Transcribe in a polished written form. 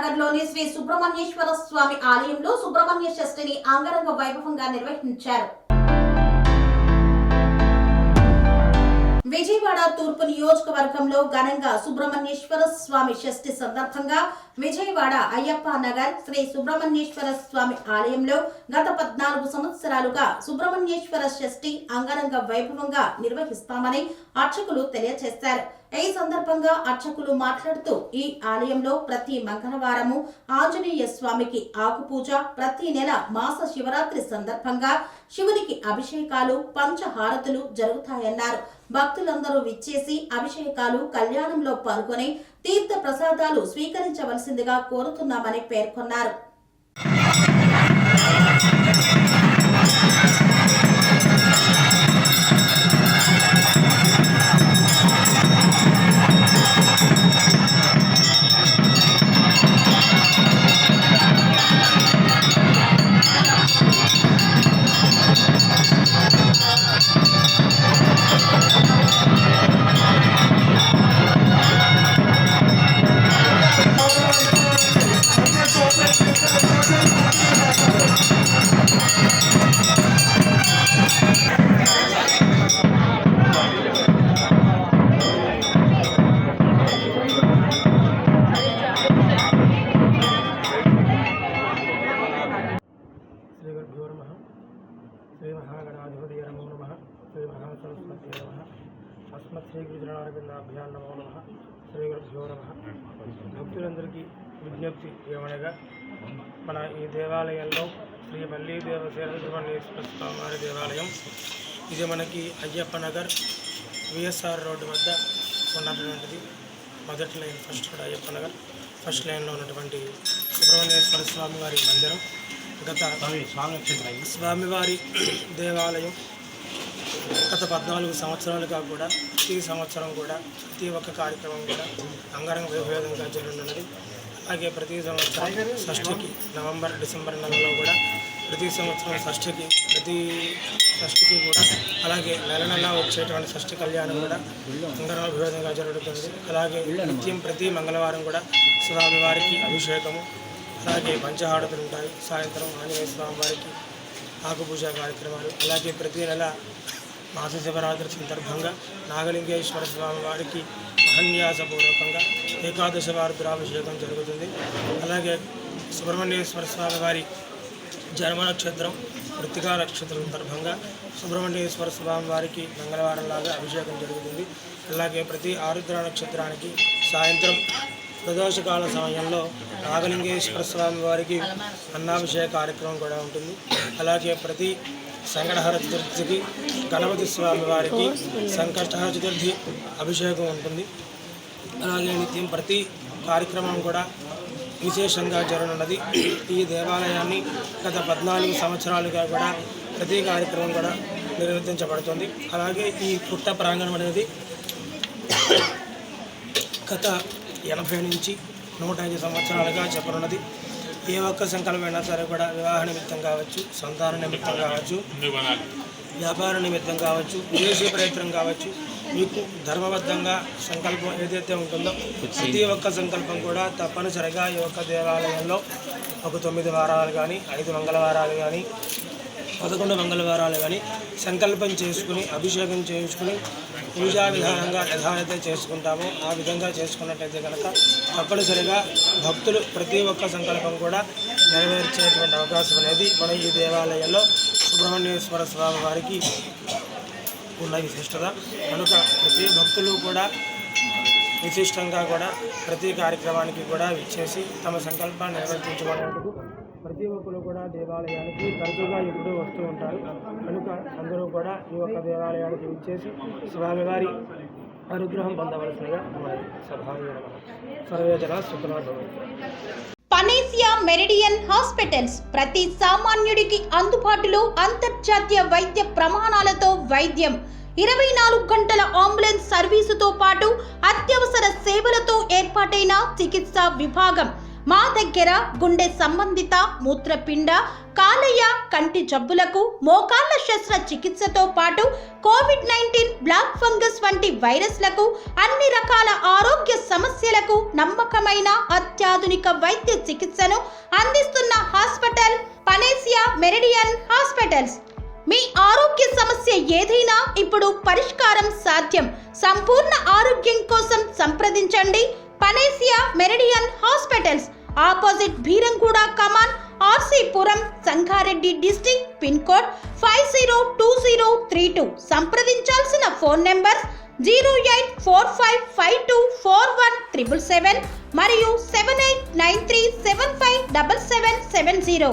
నగర్లోని శ్రీ సుబ్రహ్మణ్యేశ్వర స్వామి ఆలయంలో సుబ్రహ్మణ్య షష్ఠిని అంగరంగ వైభవంగా నిర్వహించారు. విజయవాడ తూర్పు నియోజకవర్గంలో ఘనంగా సుబ్రహ్మణ్యేశ్వర స్వామి షష్ఠి సందర్భంగా విజయవాడ అయ్యప్ప నగర్ శ్రీ సుబ్రహ్మణ్యేశ్వర స్వామి ఆలయంలో గత 14 సంవత్సరాలుగా సుబ్రహ్మణ్యేశ్వర షష్ఠి అంగరంగ వైభవంగా నిర్వహిస్తామని అర్చకులు తెలియజేశారు. ఈ సందర్భంగా అర్చకులు మాట్లాడుతూ ఈ ఆలయంలో ప్రతి మంగళవారము ఆంజనేయ స్వామికి ఆకుపూజ, ప్రతి నెల మాస శివరాత్రి సందర్భంగా శివునికి అభిషేకాలు, పంచహారతులు జరుగుతాయన్నారు. భక్తులందరూ విచ్చేసి అభిషేకాలు, కళ్యాణంలో పాల్గొని తీర్థ ప్రసాదాలు స్వీకరించవలసిందిగా కోరుతున్నామని పేర్కొన్నారు. श्री महागणाधिपतये नमो नमः। श्री महासरस्वत्यै नमः। अस्मत्श्रीगुरुचरणारविन्दाभ्यां नमो नमः। श्रीगुरुभ्यो नमः। భక్తులందరికీ విజ్ఞప్తి ఏమనగా, మన ఈ దేవాలయంలో శ్రీ మల్లి దేవసేన సుబ్రహ్మణ్యేశ్వర స్వామి దేవాలయం, ఇది మనకి అయ్యప్ప నగర్ విఎస్ఆర్ రోడ్డు వద్ద ఉన్నటువంటిది. మొదటి line first road Ayyappa Nagar first లైన్లో ఉన్నటువంటి సుబ్రహ్మణ్యేశ్వర స్వామి వారి మందిరం. గత స్వామివారి దేవాలయం గత 14 సంవత్సరాలుగా కూడా ప్రతి సంవత్సరం కూడా ప్రతి ఒక్క కార్యక్రమం కూడా అంగరంగ వైభవంగా జరుగుతున్నది. అలాగే ప్రతి సంవత్సరం షష్ఠికి నవంబర్, డిసెంబర్ నెలలో కూడా ప్రతి సంవత్సరం ప్రతి షష్ఠికి కూడా అలాగే నెల వచ్చేటువంటి షష్ఠి కళ్యాణం కూడా అంగరంగ వైభవంగా జరుగుతుంది. అలాగే నిత్యం ప్రతి మంగళవారం కూడా స్వామివారికి అభిషేకము, అలాగే పంచహారతులు ఉంటాయి. సాయంత్రం ఆంజనేయ స్వామి వారికి ఆకుపూజ కార్యక్రమాలు, అలాగే ప్రతి నెల మాస శివరాత్రి సందర్భంగా నాగలింగేశ్వర స్వామి వారికి మహన్యాసపూర్వకంగా ఏకాదశ వారుద్రాభిషేకం జరుగుతుంది. అలాగే సుబ్రహ్మణ్యేశ్వర స్వామి వారి జన్మ నక్షత్రం కృత్తికా నక్షత్రం సందర్భంగా సుబ్రహ్మణ్యేశ్వర స్వామి వారికి మంగళవారంలాగా అభిషేకం జరుగుతుంది. అలాగే ప్రతి ఆరుద్ర నక్షత్రానికి సాయంత్రం ప్రదోషకాల సమయంలో నాగలింగేశ్వర స్వామి వారికి అన్నాభిషేక కార్యక్రమం కూడా ఉంటుంది. అలాగే ప్రతి సంకటహర చతుర్థికి గణపతి స్వామి వారికి సంకటహర చతుర్థి అభిషేకం ఉంటుంది. అలాగే నిత్యం ప్రతి కార్యక్రమం కూడా విశేషంగా జరగనున్నది. ఈ దేవాలయాన్ని గత 14 సంవత్సరాలుగా కూడా ప్రతి కార్యక్రమం కూడా నిర్వర్తించబడుతుంది. అలాగే ఈ పుట్ట ప్రాంగణం అనేది గత 80 నుంచి 105 సంవత్సరాలుగా చెప్పనున్నది. ఏ ఒక్క సంకల్పమైనా సరే కూడా వివాహ నిమిత్తం కావచ్చు, సంతాన నిమిత్తం కావచ్చు, వ్యాపార నిమిత్తం కావచ్చు, విదేశీ ప్రయత్నం కావచ్చు, మీకు ధర్మబద్ధంగా సంకల్పం ఏదైతే ఉంటుందో ప్రతి ఒక్క సంకల్పం కూడా తప్పనిసరిగా ఈ ఒక్క దేవాలయంలో ఒక 9 వారాలు కానీ, 5 మంగళవారాలు కానీ, 11 మంగళవారాలు కానీ సంకల్పం చేసుకుని అభిషేకం చేయించుకుని పూజా విధానంగా యథాయథ చేసుకుంటామో ఆ విధంగా చేసుకున్నట్టయితే కనుక తప్పనిసరిగా భక్తులు ప్రతి ఒక్క సంకల్పం కూడా నెరవేర్చేటువంటి అవకాశం అనేది మన ఈ దేవాలయంలో సుబ్రహ్మణ్యేశ్వర స్వామి వారికి ఉన్న విశిష్టత. కనుక ప్రతి భక్తులు కూడా విశిష్టంగా కూడా ప్రతి కార్యక్రమానికి కూడా విచ్చేసి తమ సంకల్పాన్ని నెరవేర్చుకోవడానికి ప్రతి ఒక్కరు కూడా దేవాలయానికి తరచుగా ఎప్పుడూ వస్తూ ఉంటారు. కనుక అందరూ కూడా ఈ యొక్క దేవాలయానికి విచ్చేసి స్వామివారి అనుగ్రహం పొందవలసినగా సర్వే జన సుఖినో భవంతు. పనేసియా మెరిడియన్ హాస్పిటల్స్ ప్రతి సామాన్యుడికి అందుబాటులో అంతర్జాతీయ వైద్య ప్రమాణాలతో వైద్యం, 24 గంటల అంబులెన్స్ సర్వీసుతో పాటు అత్యవసర సేవలతో ఏర్పాటైన చికిత్సా విభాగం, మా దగ్గర గుండె సంబంధిత మూత్రపిండ కాలేయ కంటి జబ్బులకు మోకాళ్ల శస్త్రచికిత్సతో పాటు కోవిడ్-19 బ్లాక్ ఫంగస్ వంటి వైరస్లకు అన్ని రకాల ఆరోగ్య సమస్యలకు నమ్మకమైన అత్యాధునిక వైద్య చికిత్సను అందిస్తున్న హాస్పిటల్ పనేసియా మెరిడియన్ హాస్పిటల్స్. మీ ఆరోగ్య సమస్య ఏదైనా ఇప్పుడు పరిష్కారం సాధ్యం. సంపూర్ణ ఆరోగ్యం కోసం సంప్రదించండి Panacea Meridian hospitals, opposite Bheeramguda Kaman, RC Puram, Sangareddy district, pin code 502032. సంప్రదించాల్సిన ఫోన్ నెంబర్స్ 0845524177 మరియు 7893757770.